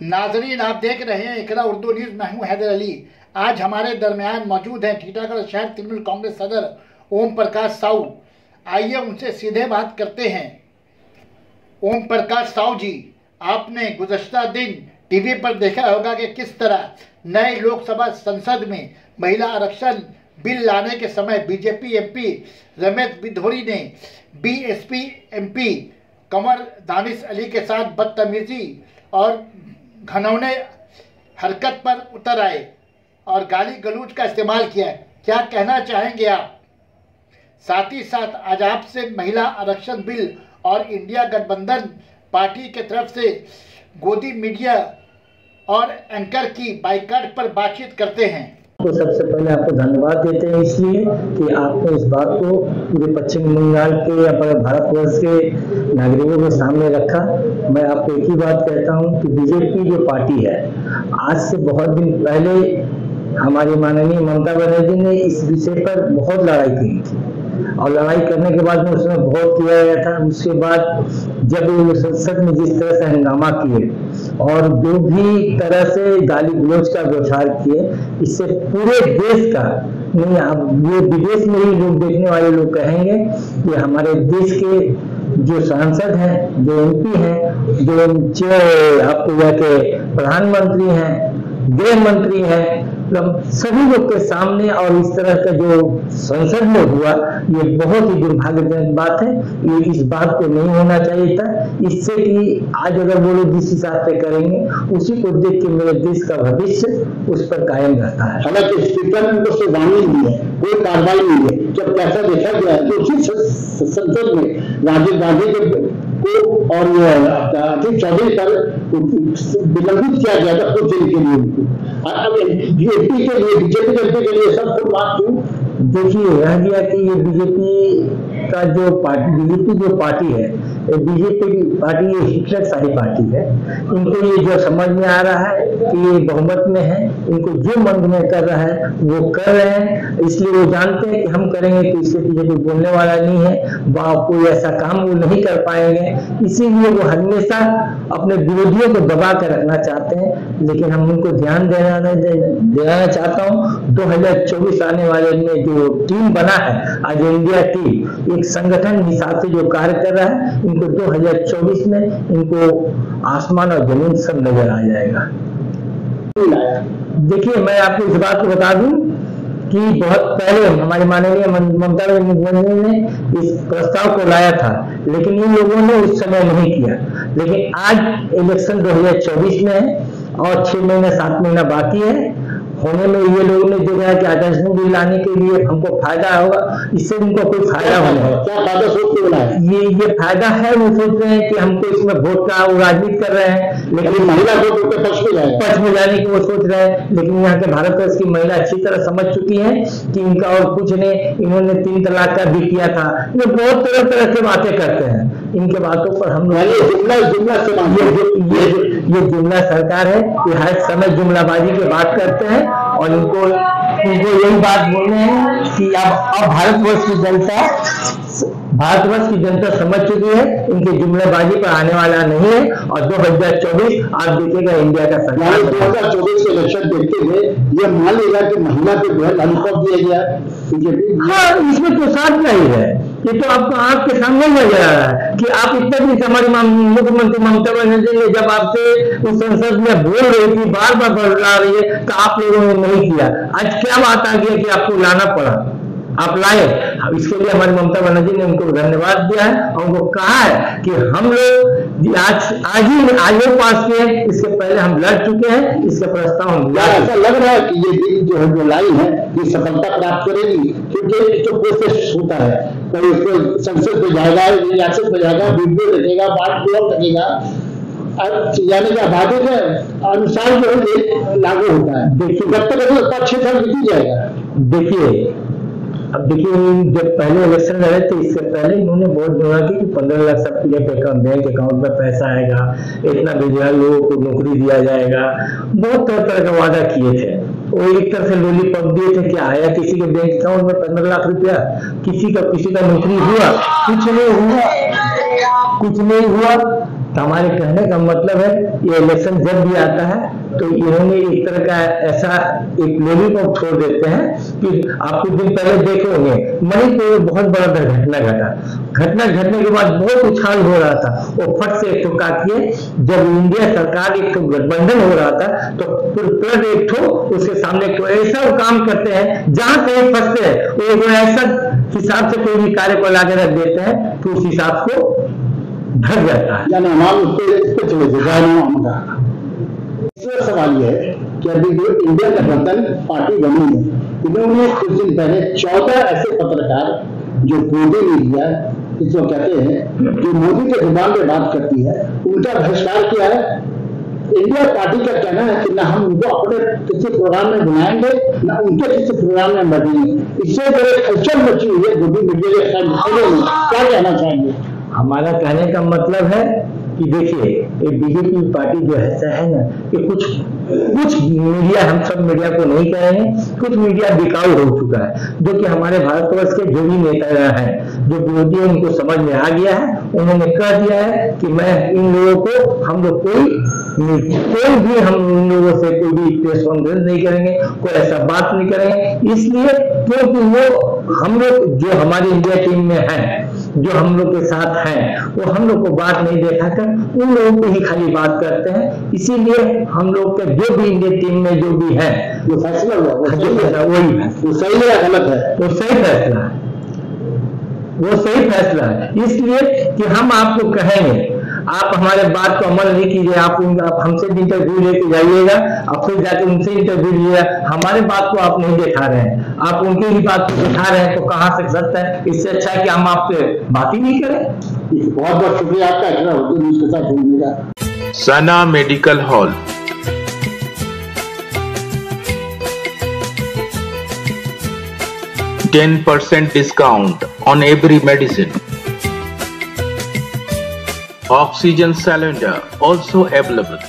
नाजरीन, आप देख रहे हैं इकरा उर्दू न्यूज। मैं हूं हैदर अली। आज हमारे दरमियान मौजूद हैं टीटागढ़ शहर तृणमूल कांग्रेस सदर ओम प्रकाश साहू। आइए उनसे सीधे बात करते हैं। ओम प्रकाश साहू जी, आपने गुज़श्ता दिन टीवी पर देखा होगा कि किस तरह नए लोकसभा संसद में महिला आरक्षण बिल लाने के समय बीजेपी एमपी रमेश बिधोरी ने बीएसपी एमपी कंवर दानिश अली के साथ बदतमीजी और घिनौने हरकत पर उतर आए और गाली गलौज का इस्तेमाल किया। क्या कहना चाहेंगे आप? साथ ही साथ आज आपसे महिला आरक्षण बिल और इंडिया गठबंधन पार्टी के तरफ से गोदी मीडिया और एंकर की बाइकाट पर बातचीत करते हैं। तो सबसे पहले आपको धन्यवाद देते हैं इसलिए कि आपने इस बात को पूरे पश्चिम बंगाल के या भारतवर्ष के नागरिकों के सामने रखा। मैं आपको एक ही बात कहता हूं कि बीजेपी जो पार्टी है, आज से बहुत दिन पहले हमारी माननीय ममता बनर्जी ने इस विषय पर बहुत लड़ाई की थी और लड़ाई करने के बाद में उसमें बहुत किया गया था। उसके बाद जब वो संसद में जिस तरह से हंगामा किए और जो भी तरह से गाली गलौज का व्यवहार किए, इससे पूरे देश का नहीं, अब ये विदेश में ही लोग देखने वाले लोग कहेंगे कि हमारे देश के जो सांसद हैं, जो एमपी हैं, जो आपको यह के प्रधानमंत्री हैं, गृह मंत्री हैं, सभी लोग के सामने और इस तरह का जो संसद में हुआ, ये बहुत ही दुर्भाग्यजनक बात है। ये इस बात को नहीं होना चाहिए था। इससे कि आज अगर वो लोग जिस हिसाब से करेंगे उसी को देख के मेरे देश का भविष्य उस पर कायम रहता है। हालांकि स्पीकर ने उनको वार्निंग दी है, कोई कार्रवाई नहीं है। जब कैसा देखा गया है तो उसी संसद में राजीव गांधी को और चौधरी पर विलंबित किया गया था कुछ दिन के लिए उनको। अब बीजेपी के लिए के लिए सब कुछ बात क्यों? देखिए, रह गया कि ये बीजेपी का जो पार्टी है, बीजेपी की पार्टी ये हिटलर शाही पार्टी है। इनको ये जो समझ में आ रहा है कि ये बहुमत में है, इनको जो मन में कर रहा है वो कर रहे हैं। इसलिए वो जानते हैं कि हम करेंगे तो इसके पीछे कोई बोलने वाला नहीं है, कोई ऐसा काम वो नहीं कर पाएंगे। इसीलिए वो हमेशा अपने विरोधियों को दबा कर रखना चाहते हैं। लेकिन हम उनको ध्यान दिलाना चाहता हूँ, 2024 आने वाले में जो टीम बना है आज इंडिया टीम, एक संगठन हिसाब से जो कार्य कर रहा है, इनको 2024 में इनको आसमान और जमीन सब नजर आ जाएगा। देखिए, मैं आपको इस बात को बता दूं कि बहुत पहले हमारे माननीय ममता बनर्जी ने इस प्रस्ताव को लाया था, लेकिन इन लोगों ने उस समय नहीं किया। लेकिन आज इलेक्शन 2024 में है और 6 महीना 7 महीना बाकी है होने में। ये लोगों ने जो है कि आरक्षण बिल लाने के लिए हमको फायदा होगा, इससे उनको कोई फायदा होने है। क्या फायदा सोच के बोला है? ये फायदा है। वो सोच रहे हैं कि हमको इसमें वोट का वो राजनीति कर रहे हैं, लेकिन महिला वोट के पक्ष में जाने की वो सोच रहे हैं। लेकिन यहाँ के भारतवर्ष की महिला अच्छी तरह समझ चुकी है कि इनका और कुछ नहीं। इन्होंने 3 तलाक का भी किया था। ये बहुत तरह की बातें करते हैं। इनके बातों पर हम ये जुमला सरकार है, ये हर समय जुमलाबाजी की बात करते हैं और इनको यही बात बोलने हैं कि अब भारतवर्ष की जनता समझ चुकी है, इनकी जुमलेबाजी पर आने वाला नहीं है। और 2024 आप देखिएगा इंडिया का सरकार। 2024 के इलेक्शन देखते हुए ये मान लेगा कि महिला को जो है लॉलीपॉप दिया गया। हाँ, इसमें तो साथ नहीं है। ये तो आपको आंख के सामने नजर आ रहा है कि आप इतने दिन से हमारी मुख्यमंत्री ममता बनर्जी ने जब आपसे उस संसद में बोल रही थी, बार बार बुला रही है, तो आप लोगों ने नहीं किया। आज क्या बात आ गया कि आपको लाना पड़ा, आप लाए। इसके लिए हमारी ममता बनर्जी ने उनको धन्यवाद दिया है और उनको कहा है कि हम लोग आज पास किए, इसके पहले हम लड़ चुके हैं, इसके प्रस्ताव हम ऐसा लग रहा है कि ये बिल जो है जो लाई है ये सफलता प्राप्त करेगी, क्योंकि जो प्रोसेस होता है कभी उसको संसद में जाएगा, रियासत में जाएगा, वीडियो लगेगा, बात ब्लॉक लगेगा, यानी कि आबादी के अनुसार जो है लागू होता है। देखिए, जब तक 5-6 साल बीत जाएगा। अब देखिए, जब पहले इलेक्शन लड़े थे, इससे पहले इन्होंने बहुत जोड़ा कि 15 लाख सबके बैंक अकाउंट में पैसा आएगा, इतना बेरोजगार लोगों को नौकरी दिया जाएगा, बहुत तरह का वादा किए थे। वो एक तरह से लॉलीपॉप दिए थे। क्या आया किसी के बैंक अकाउंट में 15 लाख रुपया? किसी का नौकरी हुआ? कुछ नहीं हुआ। तो हमारे कहने का मतलब है ये इलेक्शन जब भी आता है तो इन्होंने एक तरह का ऐसा एक लॉलीपॉप छोड़ देते हैं कि आप कुछ दिन पहले देखे होंगे मणिपुर में बहुत बड़ा दुर्घटना घटना घटने के बाद बहुत उछाल हो रहा था और फट से एक ठोका किए जब इंडिया सरकार एक ठो गठबंधन हो रहा था तो तुरंत एक ठो उसके सामने कोई ऐसा काम करते हैं जहां कहीं फंसते हैं वो ऐसा हिसाब से कोई भी कार्य को लाके रख देते हैं तो उस हिसाब को ढक जाता है। यानी हम उस पर चले थे। दूसरा सवाल यह है कि अभी जो इंडिया गठबंधन पार्टी बनी है, इन्होंने कुछ दिन पहले 14 ऐसे पत्रकार जो गोदी मीडिया इसको कहते हैं जो मोदी के जुबान पे बात करती है उनका बहिष्कार किया है। इंडिया पार्टी का कहना है कि ना हम उनको अपने किसी प्रोग्राम में बुलाएंगे ना उनके किसी प्रोग्राम में बैठेंगे। इससे जो हलचल मची हुई है गोदी मीडिया के क्या कहना चाहेंगे? हमारा कहने का मतलब है कि देखिए ये बीजेपी पार्टी जो है ना ये कुछ मीडिया, हम सब मीडिया को नहीं कह रहे हैं, कुछ मीडिया बिकाऊ हो चुका है जो कि हमारे भारतवर्ष के जो भी नेता हैं जो विरोधी उनको समझ में आ गया है, उन्होंने कह दिया है कि मैं इन लोगों को हम लोग कोई भी हम उन लोगों से कोई भी प्रेस कॉन्फ्रेंस नहीं करेंगे, कोई ऐसा बात नहीं करेंगे, इसलिए क्योंकि वो हम लोग जो हमारी इंडिया टीम में है, जो हम लोग के साथ हैं, वो हम लोग को बात नहीं दिखाकर उन लोगों को ही खाली बात करते हैं। इसीलिए हम लोग के जो भी इंडिया टीम में जो भी है जो फैसला हुआ वही है, वो सही है गलत है, वो सही फैसला है, वो सही फैसला है। इसलिए कि हम आपको कहेंगे आप हमारे बात को अमल नहीं कीजिए, आप हमसे भी इंटरव्यू लेके जाइएगा, आप फिर जाके उनसे इंटरव्यू लीजिएगा, हमारे बात को आप नहीं दिखा रहे हैं, आप उनकी ही बात को दिखा रहे हैं, तो कहाँ से सत्य है? इससे अच्छा है कि हम आपसे बात ही नहीं करें। बहुत बहुत शुक्रिया आपका इतना न्यूज़ के साथ जुड़ने का। सना medical hall, %10 discount on every medicine. Oxygen cylinder also available.